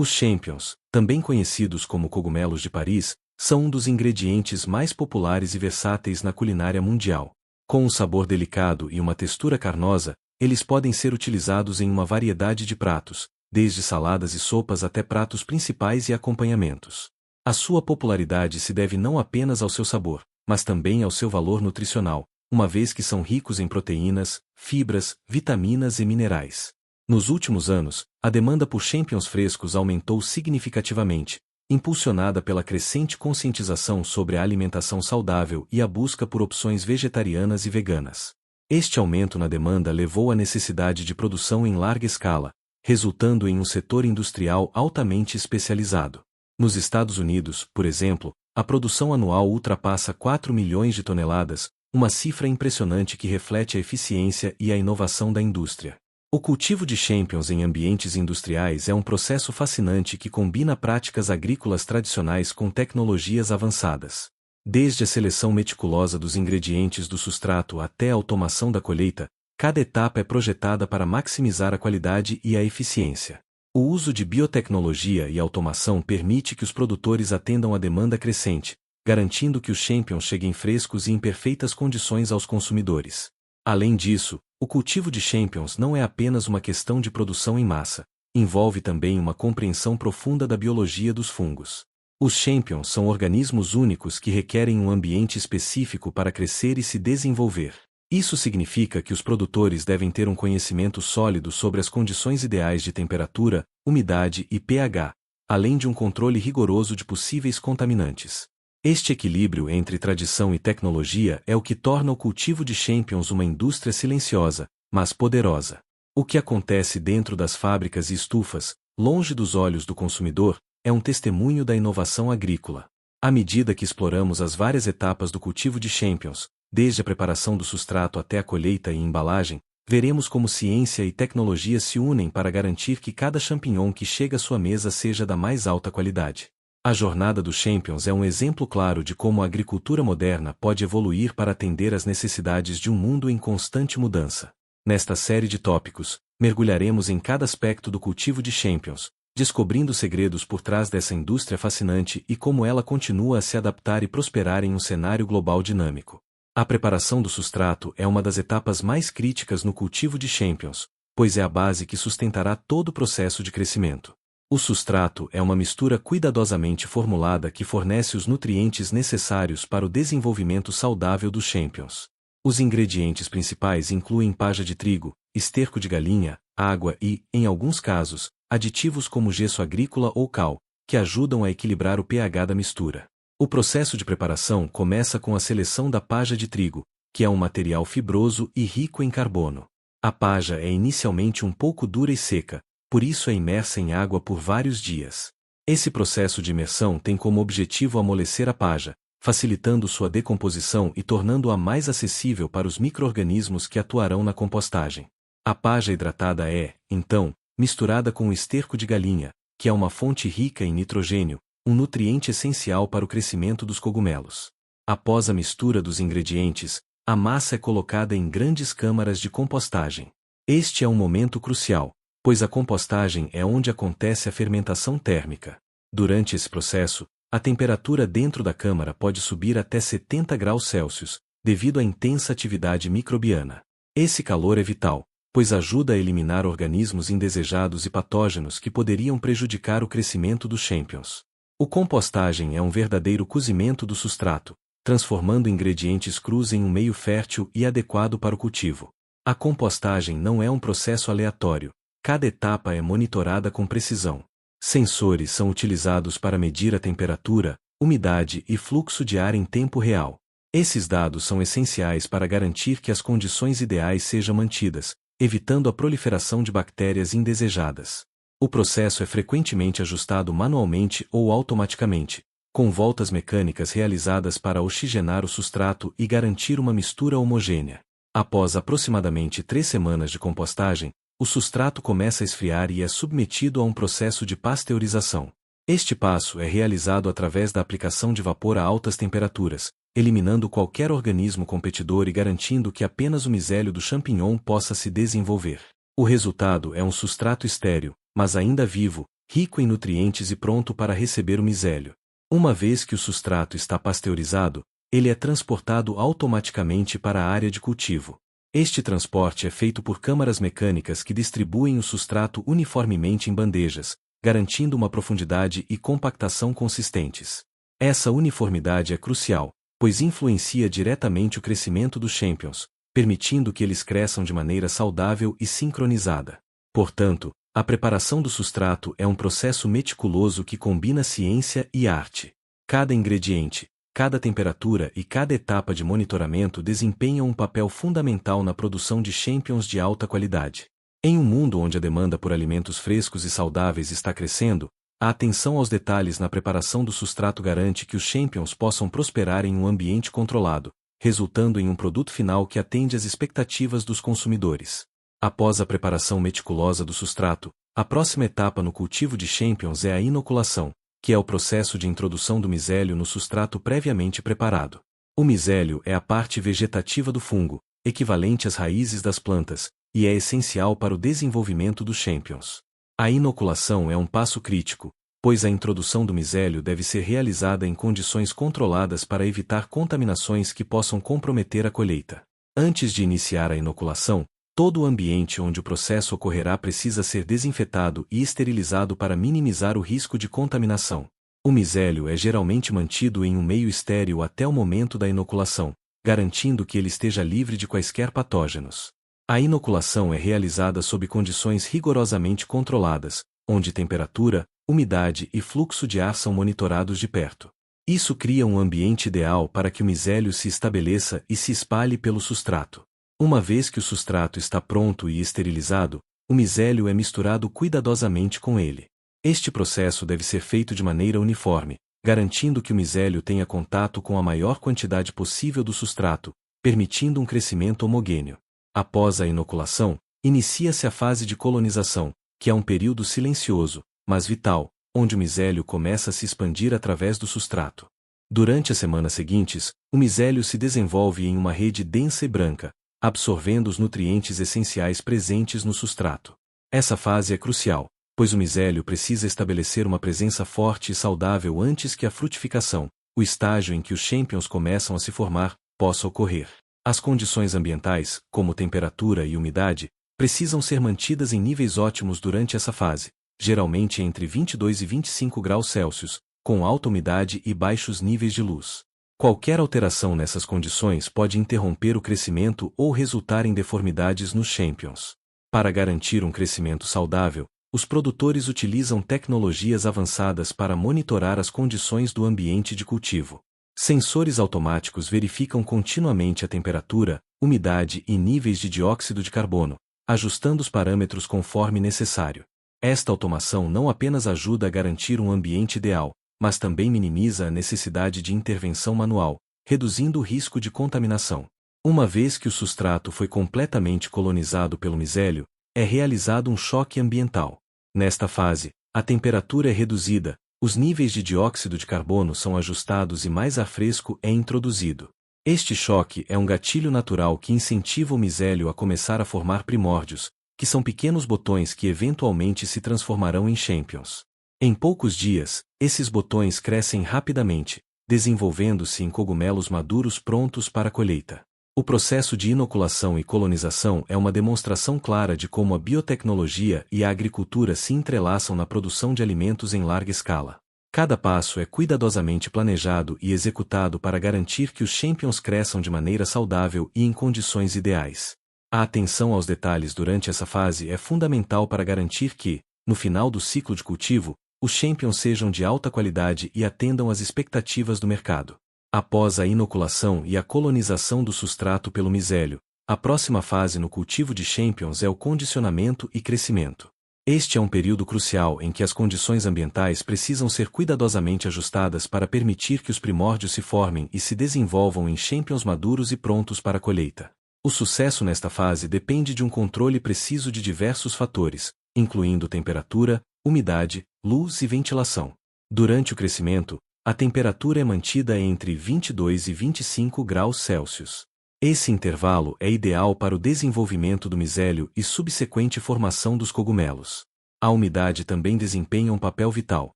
Os champignons, também conhecidos como cogumelos de Paris, são um dos ingredientes mais populares e versáteis na culinária mundial. Com um sabor delicado e uma textura carnosa, eles podem ser utilizados em uma variedade de pratos, desde saladas e sopas até pratos principais e acompanhamentos. A sua popularidade se deve não apenas ao seu sabor, mas também ao seu valor nutricional, uma vez que são ricos em proteínas, fibras, vitaminas e minerais. Nos últimos anos, a demanda por champignons frescos aumentou significativamente, impulsionada pela crescente conscientização sobre a alimentação saudável e a busca por opções vegetarianas e veganas. Este aumento na demanda levou à necessidade de produção em larga escala, resultando em um setor industrial altamente especializado. Nos Estados Unidos, por exemplo, a produção anual ultrapassa 4 milhões de toneladas, uma cifra impressionante que reflete a eficiência e a inovação da indústria. O cultivo de champignons em ambientes industriais é um processo fascinante que combina práticas agrícolas tradicionais com tecnologias avançadas. Desde a seleção meticulosa dos ingredientes do substrato até a automação da colheita, cada etapa é projetada para maximizar a qualidade e a eficiência. O uso de biotecnologia e automação permite que os produtores atendam à demanda crescente, garantindo que os champignons cheguem frescos e em perfeitas condições aos consumidores. Além disso, o cultivo de champignons não é apenas uma questão de produção em massa, envolve também uma compreensão profunda da biologia dos fungos. Os champignons são organismos únicos que requerem um ambiente específico para crescer e se desenvolver. Isso significa que os produtores devem ter um conhecimento sólido sobre as condições ideais de temperatura, umidade e pH, além de um controle rigoroso de possíveis contaminantes. Este equilíbrio entre tradição e tecnologia é o que torna o cultivo de champignons uma indústria silenciosa, mas poderosa. O que acontece dentro das fábricas e estufas, longe dos olhos do consumidor, é um testemunho da inovação agrícola. À medida que exploramos as várias etapas do cultivo de champignons, desde a preparação do substrato até a colheita e embalagem, veremos como ciência e tecnologia se unem para garantir que cada champignon que chega à sua mesa seja da mais alta qualidade. A jornada dos champignons é um exemplo claro de como a agricultura moderna pode evoluir para atender às necessidades de um mundo em constante mudança. Nesta série de tópicos, mergulharemos em cada aspecto do cultivo de champignons, descobrindo segredos por trás dessa indústria fascinante e como ela continua a se adaptar e prosperar em um cenário global dinâmico. A preparação do substrato é uma das etapas mais críticas no cultivo de champignons, pois é a base que sustentará todo o processo de crescimento. O substrato é uma mistura cuidadosamente formulada que fornece os nutrientes necessários para o desenvolvimento saudável dos champignons. Os ingredientes principais incluem palha de trigo, esterco de galinha, água e, em alguns casos, aditivos como gesso agrícola ou cal, que ajudam a equilibrar o pH da mistura. O processo de preparação começa com a seleção da palha de trigo, que é um material fibroso e rico em carbono. A palha é inicialmente um pouco dura e seca, por isso é imersa em água por vários dias. Esse processo de imersão tem como objetivo amolecer a palha, facilitando sua decomposição e tornando-a mais acessível para os micro-organismos que atuarão na compostagem. A palha hidratada é, então, misturada com o esterco de galinha, que é uma fonte rica em nitrogênio, um nutriente essencial para o crescimento dos cogumelos. Após a mistura dos ingredientes, a massa é colocada em grandes câmaras de compostagem. Este é um momento crucial, pois a compostagem é onde acontece a fermentação térmica. Durante esse processo, a temperatura dentro da câmara pode subir até 70 graus Celsius, devido à intensa atividade microbiana. Esse calor é vital, pois ajuda a eliminar organismos indesejados e patógenos que poderiam prejudicar o crescimento dos champignons. A compostagem é um verdadeiro cozimento do substrato, transformando ingredientes crus em um meio fértil e adequado para o cultivo. A compostagem não é um processo aleatório, cada etapa é monitorada com precisão. Sensores são utilizados para medir a temperatura, umidade e fluxo de ar em tempo real. Esses dados são essenciais para garantir que as condições ideais sejam mantidas, evitando a proliferação de bactérias indesejadas. O processo é frequentemente ajustado manualmente ou automaticamente, com voltas mecânicas realizadas para oxigenar o substrato e garantir uma mistura homogênea. Após aproximadamente 3 semanas de compostagem, o substrato começa a esfriar e é submetido a um processo de pasteurização. Este passo é realizado através da aplicação de vapor a altas temperaturas, eliminando qualquer organismo competidor e garantindo que apenas o micélio do champignon possa se desenvolver. O resultado é um substrato estéril, mas ainda vivo, rico em nutrientes e pronto para receber o micélio. Uma vez que o substrato está pasteurizado, ele é transportado automaticamente para a área de cultivo. Este transporte é feito por câmaras mecânicas que distribuem o substrato uniformemente em bandejas, garantindo uma profundidade e compactação consistentes. Essa uniformidade é crucial, pois influencia diretamente o crescimento dos champions, permitindo que eles cresçam de maneira saudável e sincronizada. Portanto, a preparação do substrato é um processo meticuloso que combina ciência e arte. Cada ingrediente, cada temperatura e cada etapa de monitoramento desempenham um papel fundamental na produção de champions de alta qualidade. Em um mundo onde a demanda por alimentos frescos e saudáveis está crescendo, a atenção aos detalhes na preparação do substrato garante que os champions possam prosperar em um ambiente controlado, resultando em um produto final que atende às expectativas dos consumidores. Após a preparação meticulosa do substrato, a próxima etapa no cultivo de champions é a inoculação, que é o processo de introdução do micélio no substrato previamente preparado. O micélio é a parte vegetativa do fungo, equivalente às raízes das plantas, e é essencial para o desenvolvimento dos champions. A inoculação é um passo crítico, pois a introdução do micélio deve ser realizada em condições controladas para evitar contaminações que possam comprometer a colheita. Antes de iniciar a inoculação, todo o ambiente onde o processo ocorrerá precisa ser desinfetado e esterilizado para minimizar o risco de contaminação. O micélio é geralmente mantido em um meio estéril até o momento da inoculação, garantindo que ele esteja livre de quaisquer patógenos. A inoculação é realizada sob condições rigorosamente controladas, onde temperatura, umidade e fluxo de ar são monitorados de perto. Isso cria um ambiente ideal para que o micélio se estabeleça e se espalhe pelo substrato. Uma vez que o substrato está pronto e esterilizado, o micélio é misturado cuidadosamente com ele. Este processo deve ser feito de maneira uniforme, garantindo que o micélio tenha contato com a maior quantidade possível do substrato, permitindo um crescimento homogêneo. Após a inoculação, inicia-se a fase de colonização, que é um período silencioso, mas vital, onde o micélio começa a se expandir através do substrato. Durante as semanas seguintes, o micélio se desenvolve em uma rede densa e branca, absorvendo os nutrientes essenciais presentes no substrato. Essa fase é crucial, pois o micélio precisa estabelecer uma presença forte e saudável antes que a frutificação, o estágio em que os champions começam a se formar, possa ocorrer. As condições ambientais, como temperatura e umidade, precisam ser mantidas em níveis ótimos durante essa fase, geralmente entre 22 e 25 graus Celsius, com alta umidade e baixos níveis de luz. Qualquer alteração nessas condições pode interromper o crescimento ou resultar em deformidades nos champions. Para garantir um crescimento saudável, os produtores utilizam tecnologias avançadas para monitorar as condições do ambiente de cultivo. Sensores automáticos verificam continuamente a temperatura, umidade e níveis de dióxido de carbono, ajustando os parâmetros conforme necessário. Esta automação não apenas ajuda a garantir um ambiente ideal, mas também minimiza a necessidade de intervenção manual, reduzindo o risco de contaminação. Uma vez que o substrato foi completamente colonizado pelo micélio, é realizado um choque ambiental. Nesta fase, a temperatura é reduzida, os níveis de dióxido de carbono são ajustados e mais ar fresco é introduzido. Este choque é um gatilho natural que incentiva o micélio a começar a formar primórdios, que são pequenos botões que eventualmente se transformarão em champions. Em poucos dias, esses botões crescem rapidamente, desenvolvendo-se em cogumelos maduros prontos para a colheita. O processo de inoculação e colonização é uma demonstração clara de como a biotecnologia e a agricultura se entrelaçam na produção de alimentos em larga escala. Cada passo é cuidadosamente planejado e executado para garantir que os champions cresçam de maneira saudável e em condições ideais. A atenção aos detalhes durante essa fase é fundamental para garantir que, no final do ciclo de cultivo, os champions sejam de alta qualidade e atendam às expectativas do mercado. Após a inoculação e a colonização do substrato pelo micélio, a próxima fase no cultivo de champions é o condicionamento e crescimento. Este é um período crucial em que as condições ambientais precisam ser cuidadosamente ajustadas para permitir que os primórdios se formem e se desenvolvam em champions maduros e prontos para a colheita. O sucesso nesta fase depende de um controle preciso de diversos fatores, incluindo temperatura, umidade, luz e ventilação. Durante o crescimento, a temperatura é mantida entre 22 e 25 graus Celsius. Esse intervalo é ideal para o desenvolvimento do micélio e subsequente formação dos cogumelos. A umidade também desempenha um papel vital.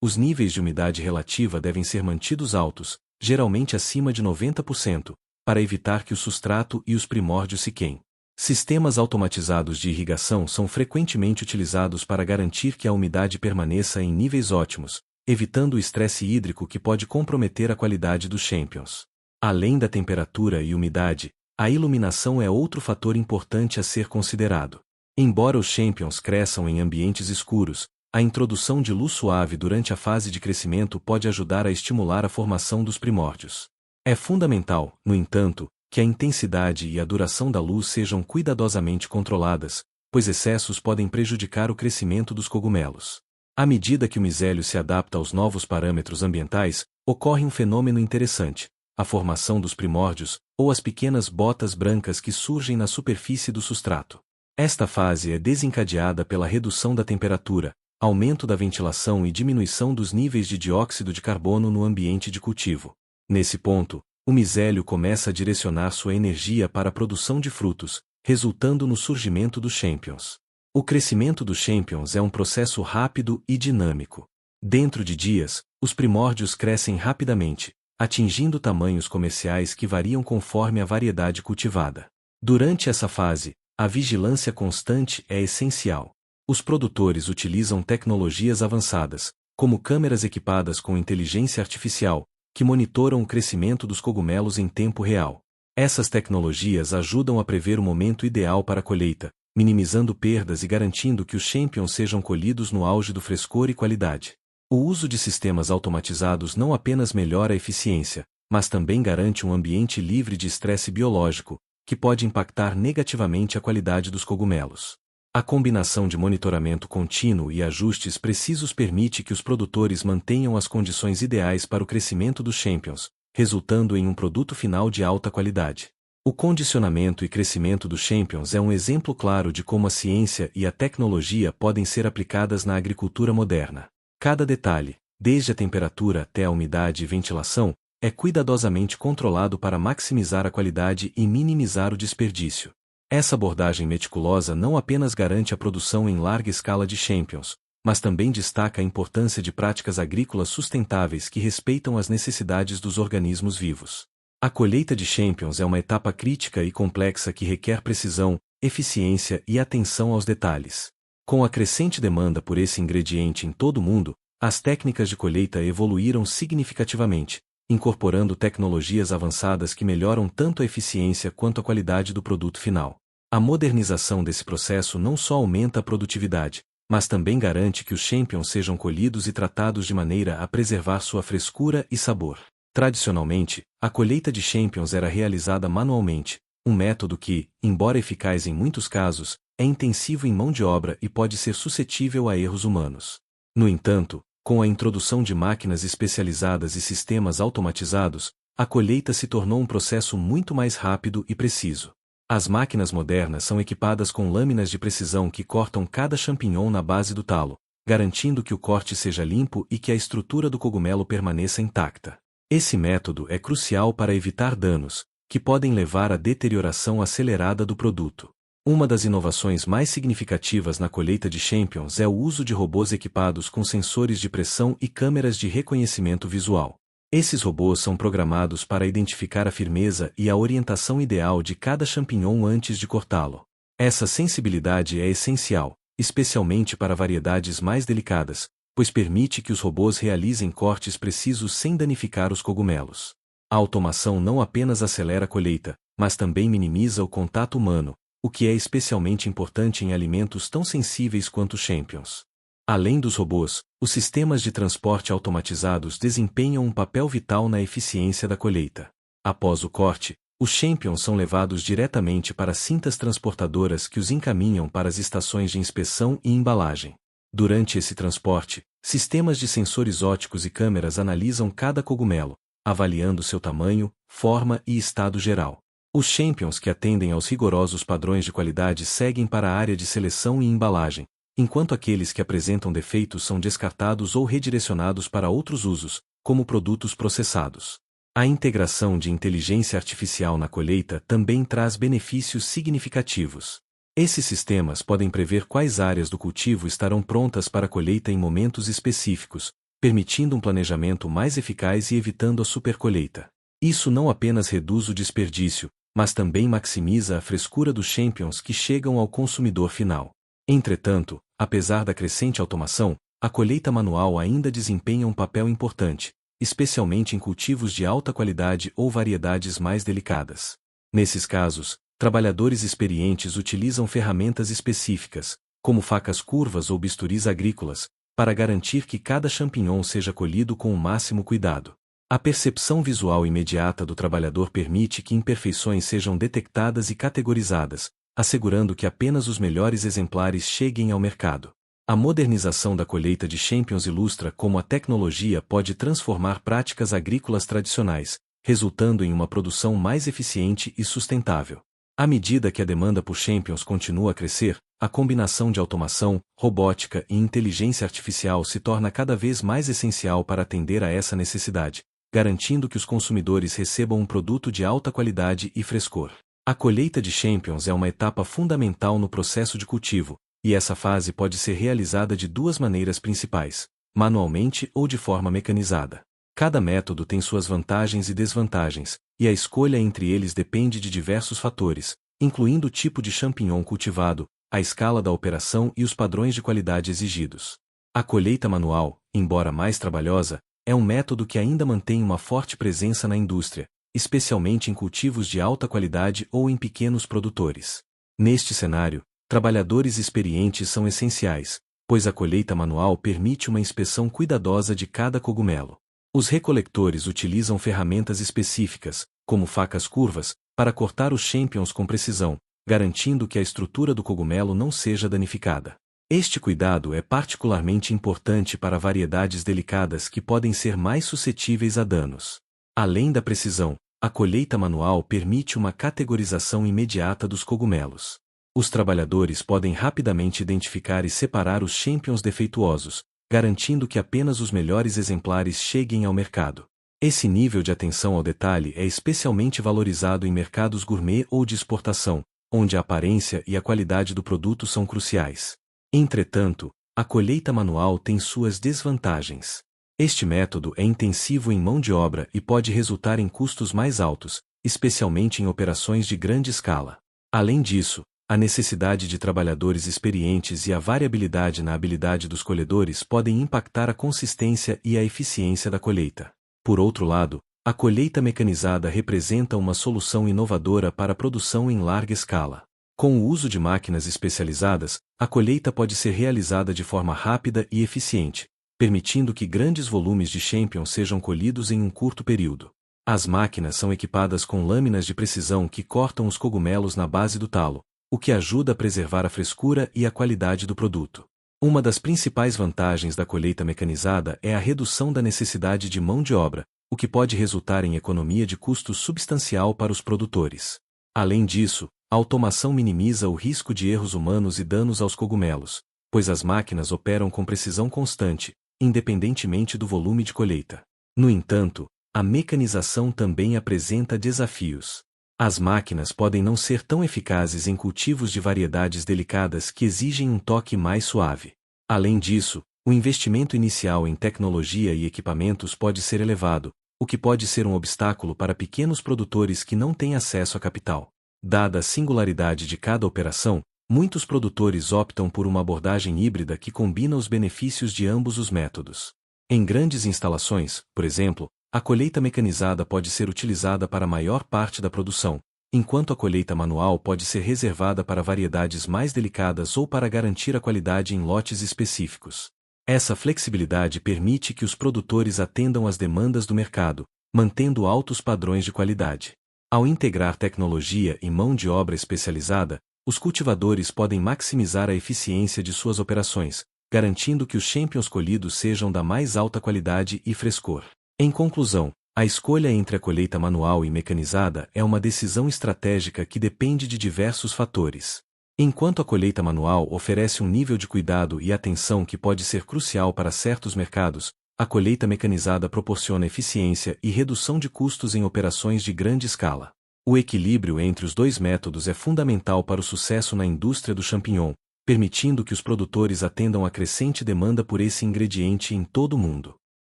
Os níveis de umidade relativa devem ser mantidos altos, geralmente acima de 90%, para evitar que o substrato e os primórdios se queimem. Sistemas automatizados de irrigação são frequentemente utilizados para garantir que a umidade permaneça em níveis ótimos, evitando o estresse hídrico que pode comprometer a qualidade dos champions. Além da temperatura e umidade, a iluminação é outro fator importante a ser considerado. Embora os champions cresçam em ambientes escuros, a introdução de luz suave durante a fase de crescimento pode ajudar a estimular a formação dos primórdios. É fundamental, no entanto, que a intensidade e a duração da luz sejam cuidadosamente controladas, pois excessos podem prejudicar o crescimento dos cogumelos. À medida que o micélio se adapta aos novos parâmetros ambientais, ocorre um fenômeno interessante: a formação dos primórdios, ou as pequenas botas brancas que surgem na superfície do substrato. Esta fase é desencadeada pela redução da temperatura, aumento da ventilação e diminuição dos níveis de dióxido de carbono no ambiente de cultivo. Nesse ponto, o micélio começa a direcionar sua energia para a produção de frutos, resultando no surgimento dos champions. O crescimento dos champions é um processo rápido e dinâmico. Dentro de dias, os primórdios crescem rapidamente, atingindo tamanhos comerciais que variam conforme a variedade cultivada. Durante essa fase, a vigilância constante é essencial. Os produtores utilizam tecnologias avançadas, como câmeras equipadas com inteligência artificial, que monitoram o crescimento dos cogumelos em tempo real. Essas tecnologias ajudam a prever o momento ideal para a colheita, minimizando perdas e garantindo que os champions sejam colhidos no auge do frescor e qualidade. O uso de sistemas automatizados não apenas melhora a eficiência, mas também garante um ambiente livre de estresse biológico, que pode impactar negativamente a qualidade dos cogumelos. A combinação de monitoramento contínuo e ajustes precisos permite que os produtores mantenham as condições ideais para o crescimento dos champions, resultando em um produto final de alta qualidade. O condicionamento e crescimento dos champions é um exemplo claro de como a ciência e a tecnologia podem ser aplicadas na agricultura moderna. Cada detalhe, desde a temperatura até a umidade e ventilação, é cuidadosamente controlado para maximizar a qualidade e minimizar o desperdício. Essa abordagem meticulosa não apenas garante a produção em larga escala de champions, mas também destaca a importância de práticas agrícolas sustentáveis que respeitam as necessidades dos organismos vivos. A colheita de champions é uma etapa crítica e complexa que requer precisão, eficiência e atenção aos detalhes. Com a crescente demanda por esse ingrediente em todo o mundo, as técnicas de colheita evoluíram significativamente, incorporando tecnologias avançadas que melhoram tanto a eficiência quanto a qualidade do produto final. A modernização desse processo não só aumenta a produtividade, mas também garante que os champions sejam colhidos e tratados de maneira a preservar sua frescura e sabor. Tradicionalmente, a colheita de champions era realizada manualmente, um método que, embora eficaz em muitos casos, é intensivo em mão de obra e pode ser suscetível a erros humanos. No entanto, com a introdução de máquinas especializadas e sistemas automatizados, a colheita se tornou um processo muito mais rápido e preciso. As máquinas modernas são equipadas com lâminas de precisão que cortam cada champignon na base do talo, garantindo que o corte seja limpo e que a estrutura do cogumelo permaneça intacta. Esse método é crucial para evitar danos, que podem levar à deterioração acelerada do produto. Uma das inovações mais significativas na colheita de champions é o uso de robôs equipados com sensores de pressão e câmeras de reconhecimento visual. Esses robôs são programados para identificar a firmeza e a orientação ideal de cada champignon antes de cortá-lo. Essa sensibilidade é essencial, especialmente para variedades mais delicadas, pois permite que os robôs realizem cortes precisos sem danificar os cogumelos. A automação não apenas acelera a colheita, mas também minimiza o contato humano, o que é especialmente importante em alimentos tão sensíveis quanto os champions. Além dos robôs, os sistemas de transporte automatizados desempenham um papel vital na eficiência da colheita. Após o corte, os champions são levados diretamente para cintas transportadoras que os encaminham para as estações de inspeção e embalagem. Durante esse transporte, sistemas de sensores ópticos e câmeras analisam cada cogumelo, avaliando seu tamanho, forma e estado geral. Os champions que atendem aos rigorosos padrões de qualidade seguem para a área de seleção e embalagem, enquanto aqueles que apresentam defeitos são descartados ou redirecionados para outros usos, como produtos processados. A integração de inteligência artificial na colheita também traz benefícios significativos. Esses sistemas podem prever quais áreas do cultivo estarão prontas para colheita em momentos específicos, permitindo um planejamento mais eficaz e evitando a supercolheita. Isso não apenas reduz o desperdício, mas também maximiza a frescura dos champions que chegam ao consumidor final. Entretanto, apesar da crescente automação, a colheita manual ainda desempenha um papel importante, especialmente em cultivos de alta qualidade ou variedades mais delicadas. Nesses casos, trabalhadores experientes utilizam ferramentas específicas, como facas curvas ou bisturis agrícolas, para garantir que cada champignon seja colhido com o máximo cuidado. A percepção visual imediata do trabalhador permite que imperfeições sejam detectadas e categorizadas, assegurando que apenas os melhores exemplares cheguem ao mercado. A modernização da colheita de champions ilustra como a tecnologia pode transformar práticas agrícolas tradicionais, resultando em uma produção mais eficiente e sustentável. À medida que a demanda por champions continua a crescer, a combinação de automação, robótica e inteligência artificial se torna cada vez mais essencial para atender a essa necessidade, garantindo que os consumidores recebam um produto de alta qualidade e frescor. A colheita de champions é uma etapa fundamental no processo de cultivo, e essa fase pode ser realizada de duas maneiras principais, manualmente ou de forma mecanizada. Cada método tem suas vantagens e desvantagens, e a escolha entre eles depende de diversos fatores, incluindo o tipo de champignon cultivado, a escala da operação e os padrões de qualidade exigidos. A colheita manual, embora mais trabalhosa, é um método que ainda mantém uma forte presença na indústria, especialmente em cultivos de alta qualidade ou em pequenos produtores. Neste cenário, trabalhadores experientes são essenciais, pois a colheita manual permite uma inspeção cuidadosa de cada cogumelo. Os recolectores utilizam ferramentas específicas, como facas curvas, para cortar os champignons com precisão, garantindo que a estrutura do cogumelo não seja danificada. Este cuidado é particularmente importante para variedades delicadas que podem ser mais suscetíveis a danos. Além da precisão, a colheita manual permite uma categorização imediata dos cogumelos. Os trabalhadores podem rapidamente identificar e separar os champignons defeituosos, garantindo que apenas os melhores exemplares cheguem ao mercado. Esse nível de atenção ao detalhe é especialmente valorizado em mercados gourmet ou de exportação, onde a aparência e a qualidade do produto são cruciais. Entretanto, a colheita manual tem suas desvantagens. Este método é intensivo em mão de obra e pode resultar em custos mais altos, especialmente em operações de grande escala. Além disso, a necessidade de trabalhadores experientes e a variabilidade na habilidade dos colhedores podem impactar a consistência e a eficiência da colheita. Por outro lado, a colheita mecanizada representa uma solução inovadora para a produção em larga escala. Com o uso de máquinas especializadas, a colheita pode ser realizada de forma rápida e eficiente, permitindo que grandes volumes de champignons sejam colhidos em um curto período. As máquinas são equipadas com lâminas de precisão que cortam os cogumelos na base do talo, o que ajuda a preservar a frescura e a qualidade do produto. Uma das principais vantagens da colheita mecanizada é a redução da necessidade de mão de obra, o que pode resultar em economia de custos substancial para os produtores. Além disso, a automação minimiza o risco de erros humanos e danos aos cogumelos, pois as máquinas operam com precisão constante, independentemente do volume de colheita. No entanto, a mecanização também apresenta desafios. As máquinas podem não ser tão eficazes em cultivos de variedades delicadas que exigem um toque mais suave. Além disso, o investimento inicial em tecnologia e equipamentos pode ser elevado, o que pode ser um obstáculo para pequenos produtores que não têm acesso a capital. Dada a singularidade de cada operação, muitos produtores optam por uma abordagem híbrida que combina os benefícios de ambos os métodos. Em grandes instalações, por exemplo, a colheita mecanizada pode ser utilizada para a maior parte da produção, enquanto a colheita manual pode ser reservada para variedades mais delicadas ou para garantir a qualidade em lotes específicos. Essa flexibilidade permite que os produtores atendam às demandas do mercado, mantendo altos padrões de qualidade. Ao integrar tecnologia e mão de obra especializada, os cultivadores podem maximizar a eficiência de suas operações, garantindo que os champignons colhidos sejam da mais alta qualidade e frescor. Em conclusão, a escolha entre a colheita manual e mecanizada é uma decisão estratégica que depende de diversos fatores. Enquanto a colheita manual oferece um nível de cuidado e atenção que pode ser crucial para certos mercados, a colheita mecanizada proporciona eficiência e redução de custos em operações de grande escala. O equilíbrio entre os dois métodos é fundamental para o sucesso na indústria do champignon, permitindo que os produtores atendam à crescente demanda por esse ingrediente em todo o mundo.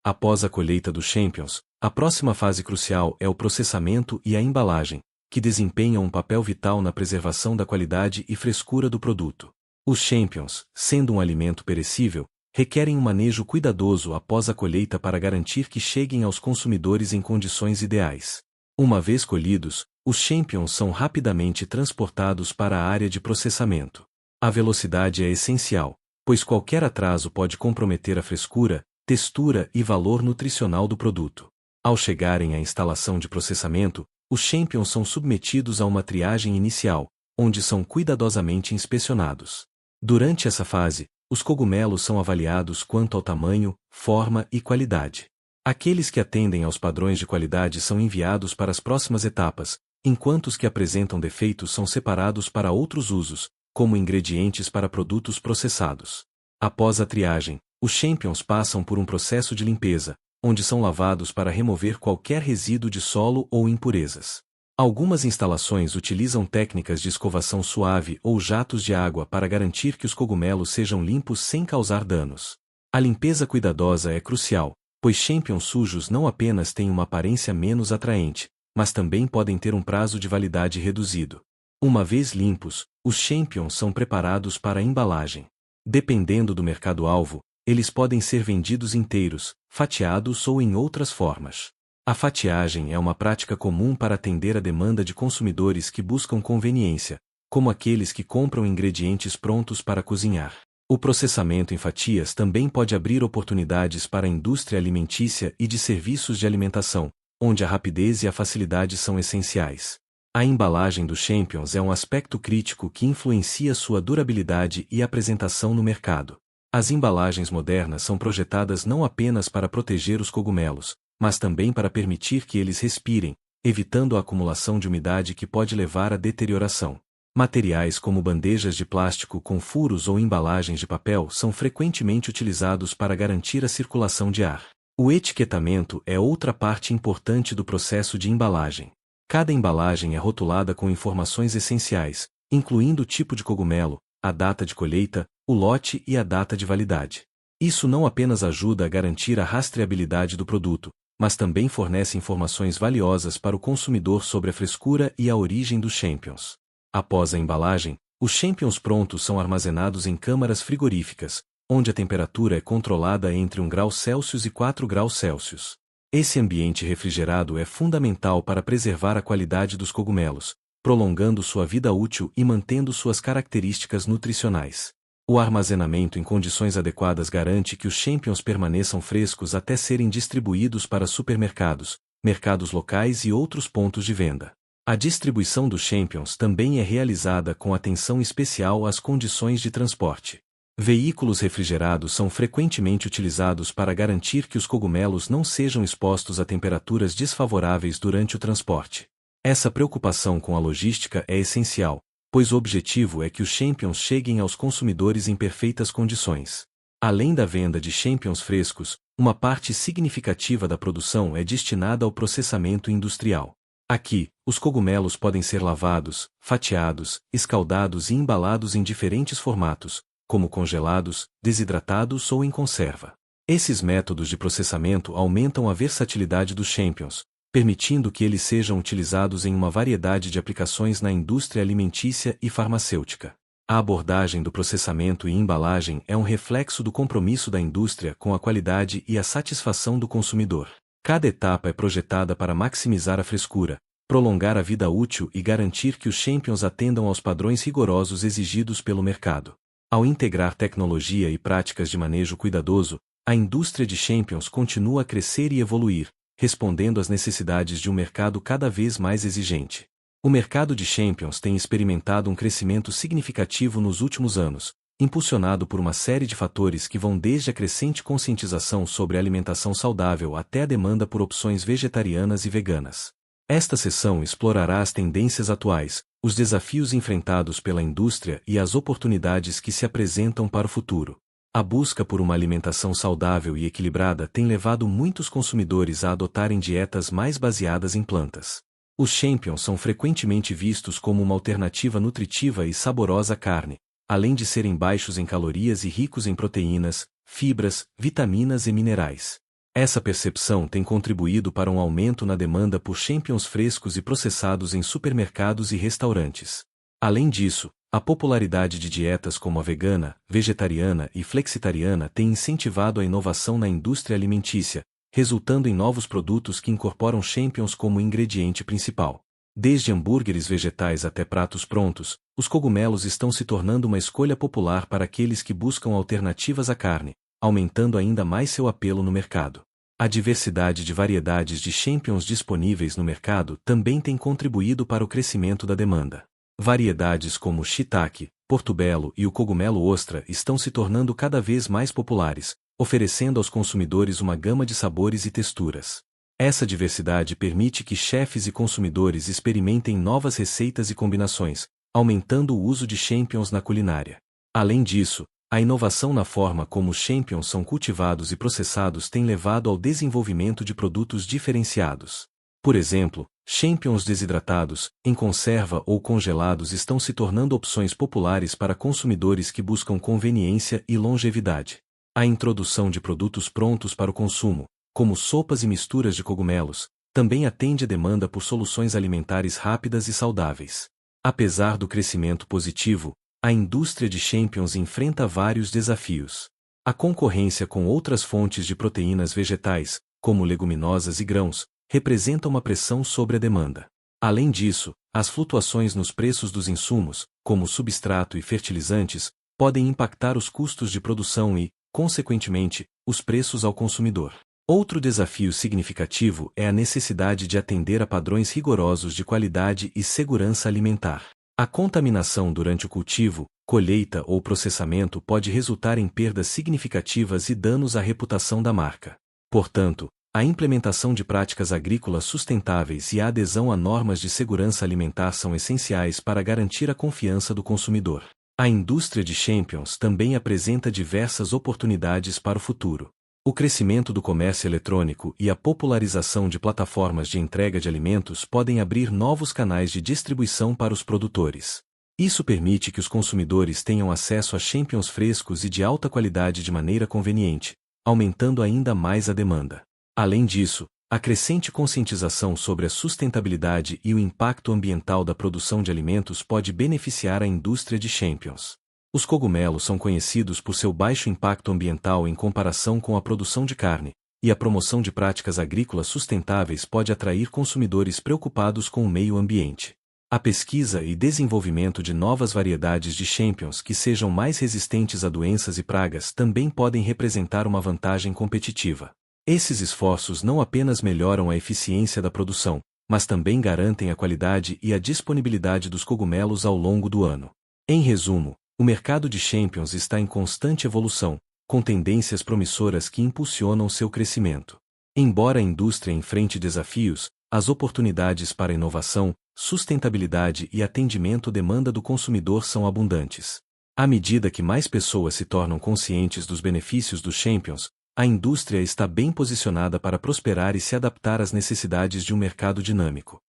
Após a colheita dos champignons, a próxima fase crucial é o processamento e a embalagem, que desempenham um papel vital na preservação da qualidade e frescura do produto. Os champignons, sendo um alimento perecível, requerem um manejo cuidadoso após a colheita para garantir que cheguem aos consumidores em condições ideais. Uma vez colhidos, os champignons são rapidamente transportados para a área de processamento. A velocidade é essencial, pois qualquer atraso pode comprometer a frescura, textura e valor nutricional do produto. Ao chegarem à instalação de processamento, os champignons são submetidos a uma triagem inicial, onde são cuidadosamente inspecionados. Durante essa fase, os cogumelos são avaliados quanto ao tamanho, forma e qualidade. Aqueles que atendem aos padrões de qualidade são enviados para as próximas etapas, enquanto os que apresentam defeitos são separados para outros usos, como ingredientes para produtos processados. Após a triagem, os champignons passam por um processo de limpeza, onde são lavados para remover qualquer resíduo de solo ou impurezas. Algumas instalações utilizam técnicas de escovação suave ou jatos de água para garantir que os cogumelos sejam limpos sem causar danos. A limpeza cuidadosa é crucial, pois champignons sujos não apenas têm uma aparência menos atraente, mas também podem ter um prazo de validade reduzido. Uma vez limpos, os champignons são preparados para a embalagem. Dependendo do mercado-alvo, eles podem ser vendidos inteiros, fatiados ou em outras formas. A fatiagem é uma prática comum para atender a demanda de consumidores que buscam conveniência, como aqueles que compram ingredientes prontos para cozinhar. O processamento em fatias também pode abrir oportunidades para a indústria alimentícia e de serviços de alimentação, onde a rapidez e a facilidade são essenciais. A embalagem dos champignons é um aspecto crítico que influencia sua durabilidade e apresentação no mercado. As embalagens modernas são projetadas não apenas para proteger os cogumelos, mas também para permitir que eles respirem, evitando a acumulação de umidade que pode levar à deterioração. Materiais como bandejas de plástico com furos ou embalagens de papel são frequentemente utilizados para garantir a circulação de ar. O etiquetamento é outra parte importante do processo de embalagem. Cada embalagem é rotulada com informações essenciais, incluindo o tipo de cogumelo, a data de colheita, o lote e a data de validade. Isso não apenas ajuda a garantir a rastreabilidade do produto, mas também fornece informações valiosas para o consumidor sobre a frescura e a origem dos champignons. Após a embalagem, os champignons prontos são armazenados em câmaras frigoríficas, onde a temperatura é controlada entre 1 grau Celsius e 4 graus Celsius. Esse ambiente refrigerado é fundamental para preservar a qualidade dos cogumelos, prolongando sua vida útil e mantendo suas características nutricionais. O armazenamento em condições adequadas garante que os champignons permaneçam frescos até serem distribuídos para supermercados, mercados locais e outros pontos de venda. A distribuição dos champignons também é realizada com atenção especial às condições de transporte. Veículos refrigerados são frequentemente utilizados para garantir que os cogumelos não sejam expostos a temperaturas desfavoráveis durante o transporte. Essa preocupação com a logística é essencial, pois o objetivo é que os champignons cheguem aos consumidores em perfeitas condições. Além da venda de champignons frescos, uma parte significativa da produção é destinada ao processamento industrial. Aqui, os cogumelos podem ser lavados, fatiados, escaldados e embalados em diferentes formatos, como congelados, desidratados ou em conserva. Esses métodos de processamento aumentam a versatilidade dos champignons, permitindo que eles sejam utilizados em uma variedade de aplicações na indústria alimentícia e farmacêutica. A abordagem do processamento e embalagem é um reflexo do compromisso da indústria com a qualidade e a satisfação do consumidor. Cada etapa é projetada para maximizar a frescura, prolongar a vida útil e garantir que os champignons atendam aos padrões rigorosos exigidos pelo mercado. Ao integrar tecnologia e práticas de manejo cuidadoso, a indústria de champignons continua a crescer e evoluir, respondendo às necessidades de um mercado cada vez mais exigente. O mercado de champignons tem experimentado um crescimento significativo nos últimos anos, impulsionado por uma série de fatores que vão desde a crescente conscientização sobre a alimentação saudável até a demanda por opções vegetarianas e veganas. Esta sessão explorará as tendências atuais, os desafios enfrentados pela indústria e as oportunidades que se apresentam para o futuro. A busca por uma alimentação saudável e equilibrada tem levado muitos consumidores a adotarem dietas mais baseadas em plantas. Os Champions são frequentemente vistos como uma alternativa nutritiva e saborosa à carne, além de serem baixos em calorias e ricos em proteínas, fibras, vitaminas e minerais. Essa percepção tem contribuído para um aumento na demanda por Champions frescos e processados em supermercados e restaurantes. Além disso, a popularidade de dietas como a vegana, vegetariana e flexitariana tem incentivado a inovação na indústria alimentícia, resultando em novos produtos que incorporam Champions como ingrediente principal. Desde hambúrgueres vegetais até pratos prontos, os cogumelos estão se tornando uma escolha popular para aqueles que buscam alternativas à carne, aumentando ainda mais seu apelo no mercado. A diversidade de variedades de Champions disponíveis no mercado também tem contribuído para o crescimento da demanda. Variedades como o shiitake, portobello e o cogumelo ostra estão se tornando cada vez mais populares, oferecendo aos consumidores uma gama de sabores e texturas. Essa diversidade permite que chefes e consumidores experimentem novas receitas e combinações, aumentando o uso de Champions na culinária. Além disso, a inovação na forma como os Champions são cultivados e processados tem levado ao desenvolvimento de produtos diferenciados. Por exemplo, Champions desidratados, em conserva ou congelados estão se tornando opções populares para consumidores que buscam conveniência e longevidade. A introdução de produtos prontos para o consumo, como sopas e misturas de cogumelos, também atende a demanda por soluções alimentares rápidas e saudáveis. Apesar do crescimento positivo, a indústria de Champions enfrenta vários desafios. A concorrência com outras fontes de proteínas vegetais, como leguminosas e grãos, representa uma pressão sobre a demanda. Além disso, as flutuações nos preços dos insumos, como substrato e fertilizantes, podem impactar os custos de produção e, consequentemente, os preços ao consumidor. Outro desafio significativo é a necessidade de atender a padrões rigorosos de qualidade e segurança alimentar. A contaminação durante o cultivo, colheita ou processamento pode resultar em perdas significativas e danos à reputação da marca. Portanto, a implementação de práticas agrícolas sustentáveis e a adesão a normas de segurança alimentar são essenciais para garantir a confiança do consumidor. A indústria de Champions também apresenta diversas oportunidades para o futuro. O crescimento do comércio eletrônico e a popularização de plataformas de entrega de alimentos podem abrir novos canais de distribuição para os produtores. Isso permite que os consumidores tenham acesso a Champions frescos e de alta qualidade de maneira conveniente, aumentando ainda mais a demanda. Além disso, a crescente conscientização sobre a sustentabilidade e o impacto ambiental da produção de alimentos pode beneficiar a indústria de Champions. Os cogumelos são conhecidos por seu baixo impacto ambiental em comparação com a produção de carne, e a promoção de práticas agrícolas sustentáveis pode atrair consumidores preocupados com o meio ambiente. A pesquisa e desenvolvimento de novas variedades de Champions que sejam mais resistentes a doenças e pragas também podem representar uma vantagem competitiva. Esses esforços não apenas melhoram a eficiência da produção, mas também garantem a qualidade e a disponibilidade dos cogumelos ao longo do ano. Em resumo, o mercado de Champions está em constante evolução, com tendências promissoras que impulsionam seu crescimento. Embora a indústria enfrente desafios, as oportunidades para inovação, sustentabilidade e atendimento à demanda do consumidor são abundantes. À medida que mais pessoas se tornam conscientes dos benefícios dos Champions, a indústria está bem posicionada para prosperar e se adaptar às necessidades de um mercado dinâmico.